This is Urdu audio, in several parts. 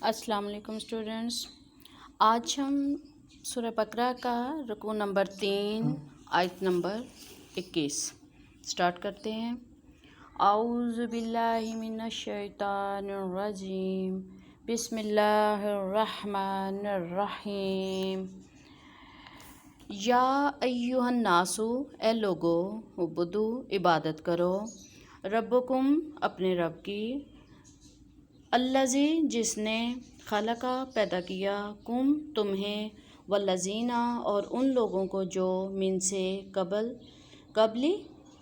السلام علیکم اسٹوڈنٹس، آج ہم سورہ بقرہ کا رکوع نمبر 3 آیت نمبر 21 سٹارٹ کرتے ہیں۔ اعوذ باللہ من الشیطان الرجیم، بسم اللہ الرحمن الرحیم۔ یا ایھا الناس، اے لوگو، عبدو، عبادت کرو، ربکم، اپنے رب کی، الذی، جس نے، خلقہ، پیدا کیا، کم، تمہیں، والذین، اور ان لوگوں کو جو، من سے، قبلی،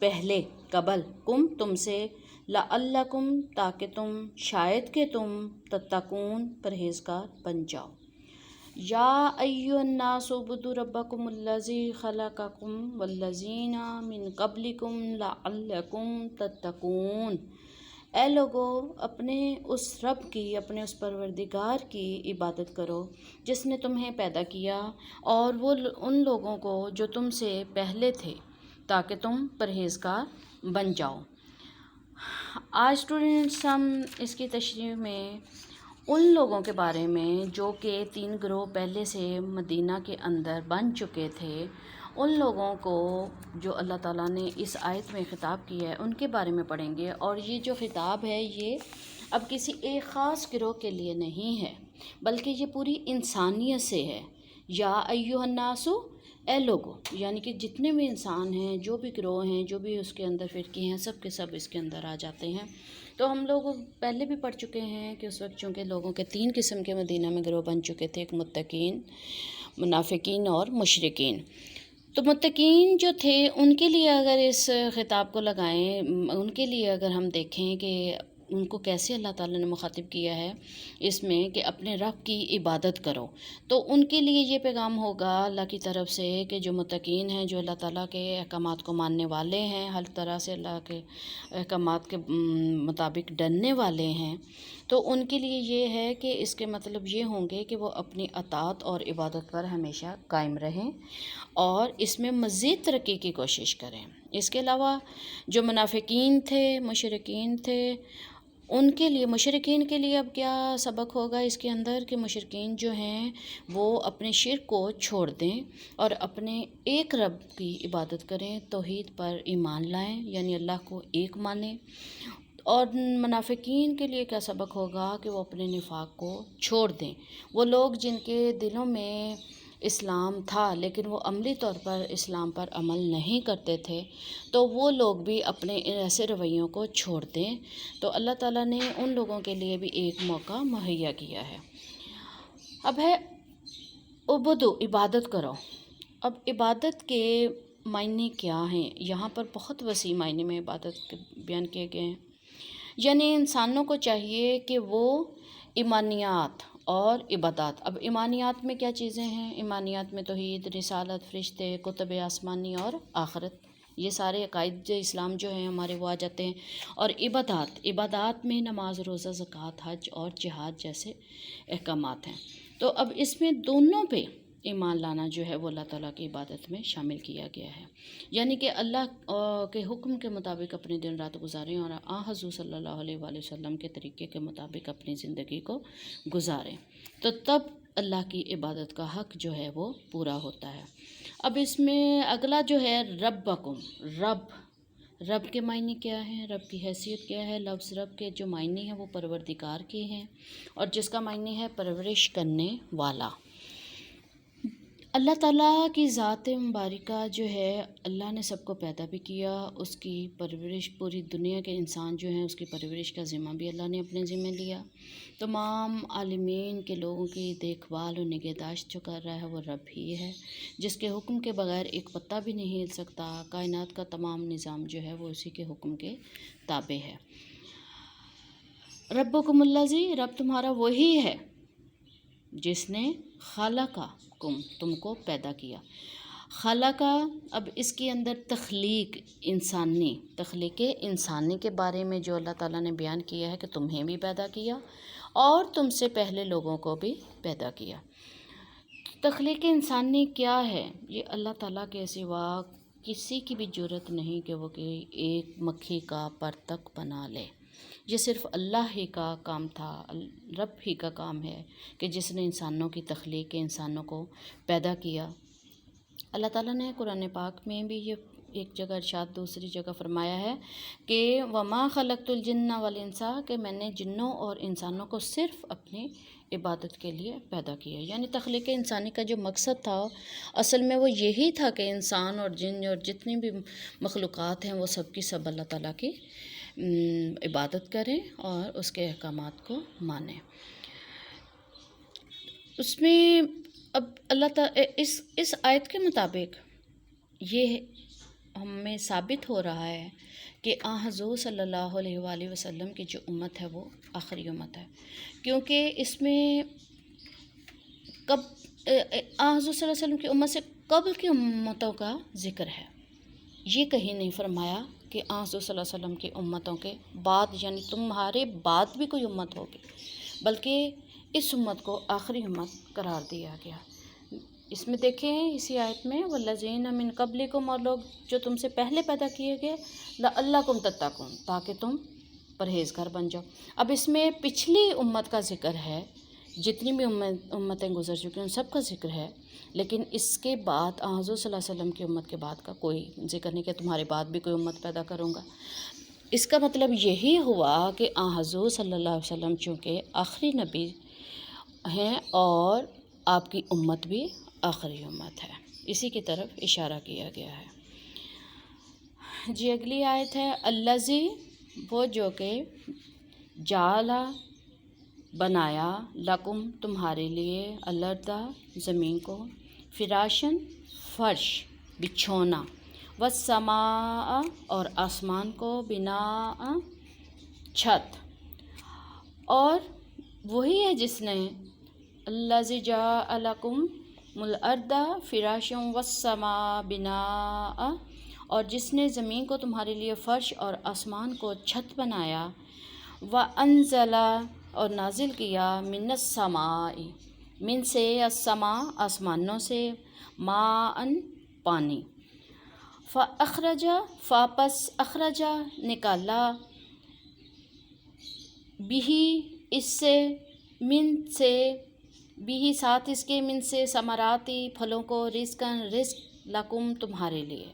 پہلے، قبل، کم، تم سے، لعلکم، تاکہ تم، شاید کہ تم، تتقون، پرہیزگار بن جاؤ۔ یا ایھا الناس اعبدوا ربکم الذی خلقکم والذین من قبلکم لعلکم تتقون۔ اے لوگو، اپنے اس رب کی، اپنے اس پروردگار کی عبادت کرو جس نے تمہیں پیدا کیا اور وہ ان لوگوں کو جو تم سے پہلے تھے، تاکہ تم پرہیزگار بن جاؤ۔ آج اسٹوڈنٹس ہم اس کی تشریح میں ان لوگوں کے بارے میں جو کہ 3 گروہ پہلے سے مدینہ کے اندر بن چکے تھے، ان لوگوں کو جو اللہ تعالیٰ نے اس آیت میں خطاب کیا ہے ان کے بارے میں پڑھیں گے۔ اور یہ جو خطاب ہے یہ اب کسی ایک خاص گروہ کے لیے نہیں ہے، بلکہ یہ پوری انسانیت سے ہے۔ یا ایھا الناس، اے لوگو، یعنی کہ جتنے بھی انسان ہیں، جو بھی گروہ ہیں، جو بھی اس کے اندر فرقے ہیں، سب کے سب اس کے اندر آ جاتے ہیں۔ تو ہم لوگ پہلے بھی پڑھ چکے ہیں کہ اس وقت چونکہ لوگوں کے 3 قسم کے مدینہ میں گروہ بن چکے تھے، ایک متقین، منافقین اور مشرکین۔ تو متقین جو تھے ان کے لیے اگر اس خطاب کو لگائیں، ان کے لیے اگر ہم دیکھیں کہ ان کو کیسے اللہ تعالیٰ نے مخاطب کیا ہے اس میں کہ اپنے رب کی عبادت کرو، تو ان کے لیے یہ پیغام ہوگا اللہ کی طرف سے کہ جو متقین ہیں، جو اللہ تعالیٰ کے احکامات کو ماننے والے ہیں، ہر طرح سے اللہ کے احکامات کے مطابق ڈرنے والے ہیں، تو ان کے لیے یہ ہے کہ اس کے مطلب یہ ہوں گے کہ وہ اپنی اطاعت اور عبادت پر ہمیشہ قائم رہیں اور اس میں مزید ترقی کی کوشش کریں۔ اس کے علاوہ جو منافقین تھے، مشرکین تھے، ان کے لیے، مشرکین کے لیے اب کیا سبق ہوگا اس کے اندر کہ مشرکین جو ہیں وہ اپنے شرک کو چھوڑ دیں اور اپنے ایک رب کی عبادت کریں، توحید پر ایمان لائیں، یعنی اللہ کو ایک مانیں۔ اور منافقین کے لیے کیا سبق ہوگا کہ وہ اپنے نفاق کو چھوڑ دیں۔ وہ لوگ جن کے دلوں میں اسلام تھا لیکن وہ عملی طور پر اسلام پر عمل نہیں کرتے تھے، تو وہ لوگ بھی اپنے ایسے رویوں کو چھوڑ دیں۔ تو اللہ تعالیٰ نے ان لوگوں کے لیے بھی ایک موقع مہیا کیا ہے۔ اب ہے عبدو، عبادت کرو۔ اب عبادت کے معنی کیا ہیں؟ یہاں پر بہت وسیع معنی میں عبادت بیان کیے گئے ہیں۔ یعنی انسانوں کو چاہیے کہ وہ ایمانیات اور عبادات، اب ایمانیات میں کیا چیزیں ہیں؟ ایمانیات میں توحید، رسالت، فرشتے، کتب آسمانی اور آخرت، یہ سارے عقائد اسلام جو ہیں ہمارے وہ آ جاتے ہیں۔ اور عبادات میں نماز، روزہ، زکوٰۃ، حج اور جہاد جیسے احکامات ہیں۔ تو اب اس میں دونوں پہ ایمان لانا جو ہے وہ اللہ تعالیٰ کی عبادت میں شامل کیا گیا ہے، یعنی کہ اللہ کے حکم کے مطابق اپنے دن رات گزاریں اور حضور صلی اللہ علیہ وآلہ وسلم کے طریقے کے مطابق اپنی زندگی کو گزاریں، تو تب اللہ کی عبادت کا حق جو ہے وہ پورا ہوتا ہے۔ اب اس میں اگلا جو ہے ربکم، رب کے معنی کیا ہیں؟ رب کی حیثیت کیا ہے؟ لفظ رب کے جو معنی ہیں وہ پروردگار کے ہیں، اور جس کا معنی ہے پرورش کرنے والا۔ اللہ تعالیٰ کی ذات مبارکہ جو ہے، اللہ نے سب کو پیدا بھی کیا، اس کی پرورش، پوری دنیا کے انسان جو ہیں اس کی پرورش کا ذمہ بھی اللہ نے اپنے ذمہ لیا۔ تمام عالمین کے لوگوں کی دیکھ بھال اور نگہداشت جو کر رہا ہے وہ رب ہی ہے، جس کے حکم کے بغیر ایک پتا بھی نہیں ہل سکتا۔ کائنات کا تمام نظام جو ہے وہ اسی کے حکم کے تابع ہے۔ ربکم الذی، رب تمہارا وہی ہے جس نے خلقکم، تم کو پیدا کیا۔ خلقہ، اب اس کے اندر تخلیق انسانی کے بارے میں جو اللہ تعالیٰ نے بیان کیا ہے کہ تمہیں بھی پیدا کیا اور تم سے پہلے لوگوں کو بھی پیدا کیا۔ تخلیق انسانی کیا ہے؟ یہ اللہ تعالیٰ کے سوا کسی کی بھی جرت نہیں کہ وہ ایک مکھی کا پر تک بنا لے۔ یہ صرف اللہ ہی کا کام تھا، رب ہی کا کام ہے کہ جس نے انسانوں کی تخلیق، انسانوں کو پیدا کیا۔ اللہ تعالیٰ نے قرآن پاک میں بھی یہ ایک جگہ ارشاد، دوسری جگہ فرمایا ہے کہ وما خلقت الجن والانس، کہ میں نے جنوں اور انسانوں کو صرف اپنی عبادت کے لیے پیدا کیا۔ یعنی تخلیق انسانی کا جو مقصد تھا اصل میں وہ یہی تھا کہ انسان اور جن اور جتنی بھی مخلوقات ہیں وہ سب کی سب اللہ تعالیٰ کی عبادت کریں اور اس کے احکامات کو مانیں۔ اس میں اب اللہ تعالیٰ اس آیت کے مطابق یہ ہمیں ثابت ہو رہا ہے کہ حضور صلی اللہ علیہ وآلہ وسلم کی جو امت ہے وہ آخری امت ہے، کیونکہ اس میں حضور صلی اللہ علیہ وسلم کی امت سے قبل کی امتوں کا ذکر ہے۔ یہ کہیں نہیں فرمایا کہ حضور صلی اللہ علیہ وسلم کی امتوں کے بعد، یعنی تمہارے بعد بھی کوئی امت ہوگی، بلکہ اس امت کو آخری امت قرار دیا گیا۔ اس میں دیکھیں اسی آیت میں والذین من قبلکم، اور لوگ جو تم سے پہلے پیدا کیے گئے، لعلکم تتقون، تاکہ تم پرہیزگار بن جاؤ۔ اب اس میں پچھلی امت کا ذکر ہے، جتنی بھی امتیں گزر چکی ہیں ان سب کا ذکر ہے، لیکن اس کے بعد حضور صلی اللہ علیہ وسلم کی امت کے بعد کا کوئی ذکر نہیں کہ تمہارے بعد بھی کوئی امت پیدا کروں گا۔ اس کا مطلب یہی ہوا کہ حضور صلی اللہ علیہ وسلم چونکہ آخری نبی ہیں اور آپ کی امت بھی آخری امت ہے، اسی کی طرف اشارہ کیا گیا ہے۔ جی اگلی آیت ہے الذی، وہ جو کہ جعل بنایا لکم تمہارے لیے الارض زمین کو، فراشن فرش بچھونا، والسماء اور آسمان کو، بناء چھت، اور وہی ہے جس نے الذی جعل لکم الارض فراشا والسماء بناء، اور جس نے زمین کو تمہارے لیے فرش اور آسمان کو چھت بنایا، وانزل اور نازل کیا، من السماء، من سے، السماء آسمانوں سے، ماء پانی، فاخرج فاپس، اخرج نکالا، بھی اس سے، من سے، بھی ساتھ اس کے، من سے ثمراتی پھلوں کو، رزقاً رزق، لکم تمہارے لیے،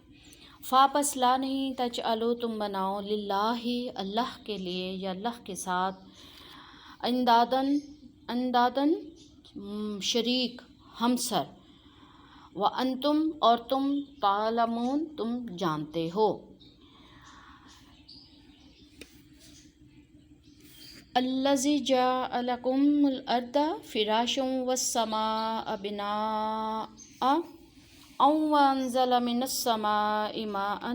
فاپس لا نہیں، تجعلوا تم بناؤ، للہ اللہ کے لیے یا اللہ کے ساتھ، اندادن شریک، ہمسر، وانتم اور تم، تعلمون تم جانتے ہو۔ الذی جعل لکم الارض فراشا والسماء بناء، وانزل من السماء ماء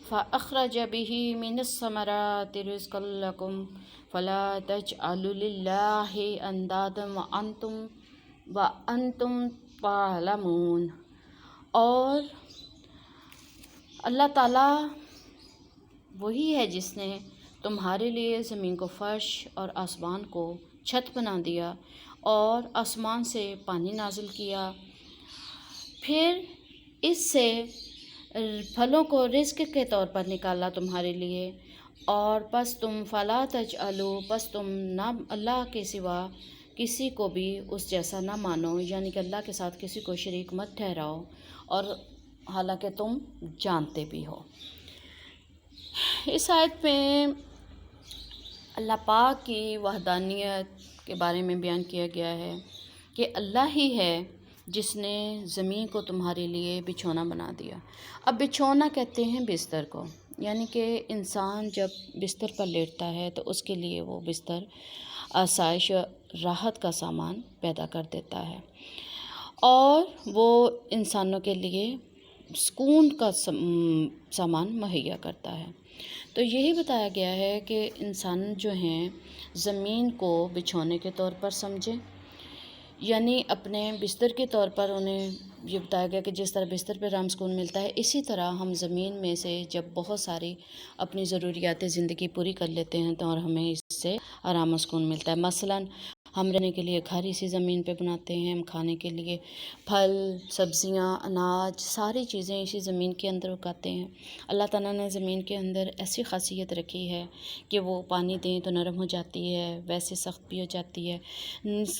فاخرج به من الثمرات رزقا لکم فلا تجعلوا للہ اندادا وانتم تعلمون۔ اور اللہ تعالیٰ وہی ہے جس نے تمہارے لیے زمین کو فرش اور آسمان کو چھت بنا دیا، اور آسمان سے پانی نازل کیا، پھر اس سے پھلوں کو رزق کے طور پر نکالا تمہارے لیے، اور پس تم فلا تجعلوا، پس تم نہ اللہ کے سوا کسی کو بھی اس جیسا نہ مانو، یعنی کہ اللہ کے ساتھ کسی کو شریک مت ٹھہراؤ، اور حالانکہ تم جانتے بھی ہو۔ اس آیت میں اللہ پاک کی وحدانیت کے بارے میں بیان کیا گیا ہے کہ اللہ ہی ہے جس نے زمین کو تمہارے لیے بچھونا بنا دیا۔ اب بچھونا کہتے ہیں بستر کو، یعنی کہ انسان جب بستر پر لیٹتا ہے تو اس کے لیے وہ بستر آسائش، راحت کا سامان پیدا کر دیتا ہے، اور وہ انسانوں کے لیے سکون کا سامان مہیا کرتا ہے۔ تو یہی بتایا گیا ہے کہ انسان جو ہیں زمین کو بچھونے کے طور پر سمجھیں، یعنی اپنے بستر کے طور پر انہیں یہ بتایا گیا کہ جس طرح بستر پہ آرام سکون ملتا ہے، اسی طرح ہم زمین میں سے جب بہت ساری اپنی ضروریات زندگی پوری کر لیتے ہیں تو اور ہمیں اس سے آرام و سکون ملتا ہے۔ مثلاً ہم رہنے کے لیے گھر اسی زمین پہ بناتے ہیں، ہم کھانے کے لیے پھل سبزیاں اناج ساری چیزیں اسی زمین کے اندر اگاتے ہیں۔ اللہ تعالیٰ نے زمین کے اندر ایسی خاصیت رکھی ہے کہ وہ پانی دیں تو نرم ہو جاتی ہے، ویسے سخت بھی ہو جاتی ہے،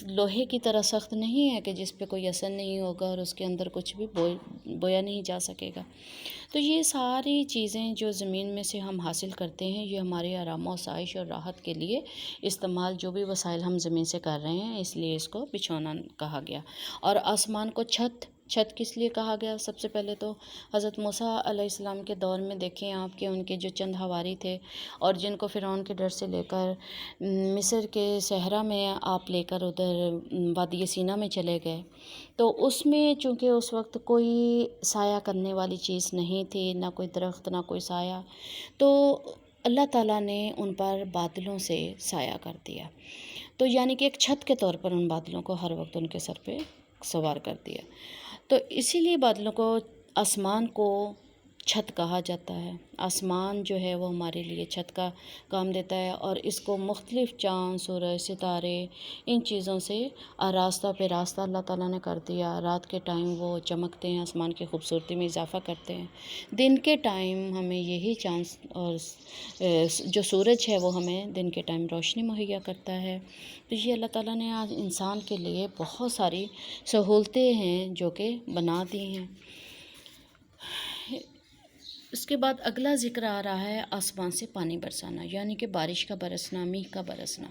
لوہے کی طرح سخت نہیں ہے کہ جس پہ کوئی اثر نہیں ہوگا اور اس کے اندر کچھ بھی بویا نہیں جا سکے گا۔ تو یہ ساری چیزیں جو زمین میں سے ہم حاصل کرتے ہیں، یہ ہمارے آرام و آسائش اور راحت کے لیے استعمال جو بھی وسائل ہم زمین سے کر رہے ہیں، اس لیے اس کو بچھونا کہا گیا۔ اور آسمان کو چھت کس لیے کہا گیا؟ سب سے پہلے تو حضرت موسیٰ علیہ السلام کے دور میں دیکھیں آپ کہ ان کے جو چند حواری تھے اور جن کو فرعون کے ڈر سے لے کر مصر کے صحرا میں آپ لے کر ادھر وادی سینا میں چلے گئے، تو اس میں چونکہ اس وقت کوئی سایہ کرنے والی چیز نہیں تھی، نہ کوئی درخت نہ کوئی سایہ، تو اللہ تعالیٰ نے ان پر بادلوں سے سایہ کر دیا، تو یعنی کہ ایک چھت کے طور پر ان بادلوں کو ہر وقت ان کے سر پہ سوار کر دیا۔ تو اسی لیے بادلوں کو آسمان کو چھت کہا جاتا ہے۔ آسمان جو ہے وہ ہمارے لیے چھت کا کام دیتا ہے، اور اس کو مختلف چاند سورج ستارے ان چیزوں سے راستہ پہ راستہ اللہ تعالیٰ نے کر دیا۔ رات کے ٹائم وہ چمکتے ہیں، آسمان کی خوبصورتی میں اضافہ کرتے ہیں، دن کے ٹائم ہمیں یہی چاند اور جو سورج ہے وہ ہمیں دن کے ٹائم روشنی مہیا کرتا ہے۔ تو یہ اللہ تعالیٰ نے آج انسان کے لیے بہت ساری سہولتیں ہیں جو کہ بنا دی ہیں۔ اس کے بعد اگلا ذکر آ رہا ہے آسمان سے پانی برسانا، یعنی کہ بارش کا برسنا، میگھ کا برسنا۔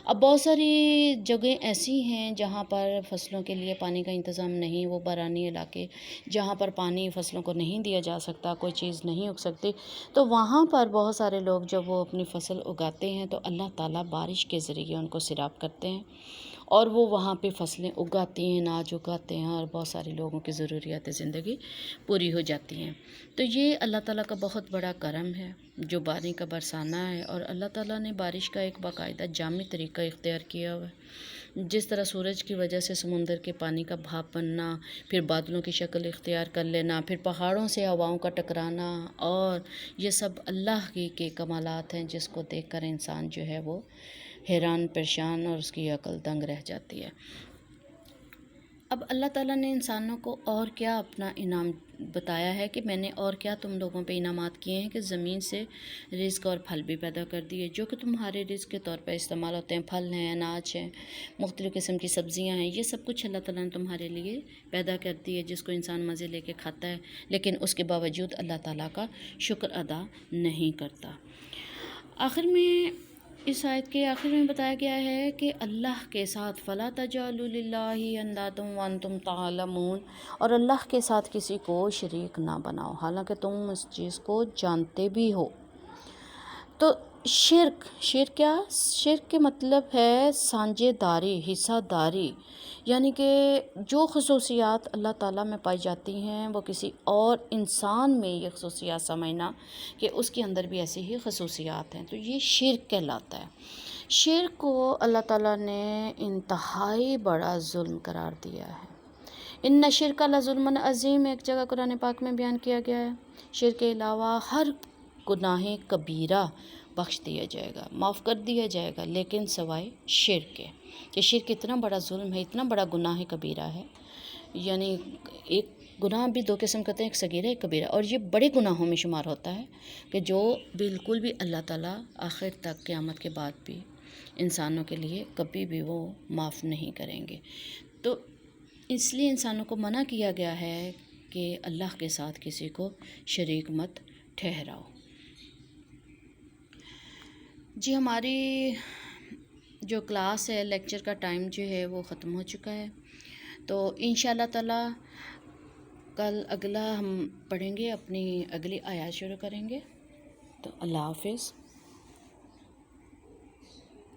اب بہت ساری جگہیں ایسی ہیں جہاں پر فصلوں کے لیے پانی کا انتظام نہیں، وہ بارانی علاقے جہاں پر پانی فصلوں کو نہیں دیا جا سکتا، کوئی چیز نہیں اگ سکتی، تو وہاں پر بہت سارے لوگ جب وہ اپنی فصل اگاتے ہیں تو اللہ تعالیٰ بارش کے ذریعے ان کو سیراب کرتے ہیں، اور وہ وہاں پہ فصلیں اگاتی ہیں، اناج اگاتے ہیں، اور بہت سارے لوگوں کی ضروریات زندگی پوری ہو جاتی ہیں۔ تو یہ اللہ تعالیٰ کا بہت بڑا کرم ہے جو پانی کا برسانا ہے، اور اللہ تعالیٰ نے بارش کا ایک باقاعدہ جامع طریقہ اختیار کیا ہوا ہے۔ جس طرح سورج کی وجہ سے سمندر کے پانی کا بھاپ بننا، پھر بادلوں کی شکل اختیار کر لینا، پھر پہاڑوں سے ہواؤں کا ٹکرانا، اور یہ سب اللہ کے کمالات ہیں جس کو دیکھ کر انسان جو ہے وہ حیران پریشان اور اس کی عقل دنگ رہ جاتی ہے۔ اب اللہ تعالیٰ نے انسانوں کو اور کیا اپنا انعام بتایا ہے کہ میں نے اور کیا تم لوگوں پہ انعامات کیے ہیں کہ زمین سے رزق اور پھل بھی پیدا کر دیے جو کہ تمہارے رزق کے طور پہ استعمال ہوتے ہیں، پھل ہیں، اناج ہیں، مختلف قسم کی سبزیاں ہیں، یہ سب کچھ اللہ تعالیٰ نے تمہارے لیے پیدا کر دی ہے جس کو انسان مزے لے کے کھاتا ہے، لیکن اس کے باوجود اللہ تعالیٰ کا شکر ادا نہیں کرتا۔ آخر میں اس آیت کے آخر میں بتایا گیا ہے کہ اللہ کے ساتھ فَلَا تَجْعَلُوا لِلَّهِ أَنْدَادًا وَأَنْتُمْ تَعْلَمُونَ، اور اللہ کے ساتھ کسی کو شریک نہ بناؤ حالانکہ تم اس چیز کو جانتے بھی ہو۔ تو شرک کیا؟ شرک کے مطلب ہے سانجے داری، حصہ داری، یعنی کہ جو خصوصیات اللہ تعالیٰ میں پائی جاتی ہیں وہ کسی اور انسان میں یہ خصوصیات سمجھنا کہ اس کے اندر بھی ایسی ہی خصوصیات ہیں، تو یہ شرک کہلاتا ہے۔ شرک کو اللہ تعالیٰ نے انتہائی بڑا ظلم قرار دیا ہے۔ ان شرک لظلم عظیم ایک جگہ قرآن پاک میں بیان کیا گیا ہے۔ شرک کے علاوہ ہر گناہ کبیرہ بخش دیا جائے گا، معاف کر دیا جائے گا، لیکن سوائے شرک کے، کہ شرک اتنا بڑا ظلم ہے، اتنا بڑا گناہ کبیرہ ہے، یعنی ایک گناہ بھی دو قسم کرتے ہیں، ایک صغیرہ ایک کبیرہ، اور یہ بڑے گناہوں میں شمار ہوتا ہے کہ جو بالکل بھی اللہ تعالیٰ آخر تک قیامت کے بعد بھی انسانوں کے لیے کبھی بھی وہ معاف نہیں کریں گے۔ تو اس لیے انسانوں کو منع کیا گیا ہے کہ اللہ کے ساتھ کسی کو شریک مت ٹھہراؤ۔ جی ہماری جو کلاس ہے، لیکچر کا ٹائم جو ہے وہ ختم ہو چکا ہے، تو انشاءاللہ تعالی کل اگلا ہم پڑھیں گے، اپنی اگلی آیات شروع کریں گے۔ تو اللہ حافظ۔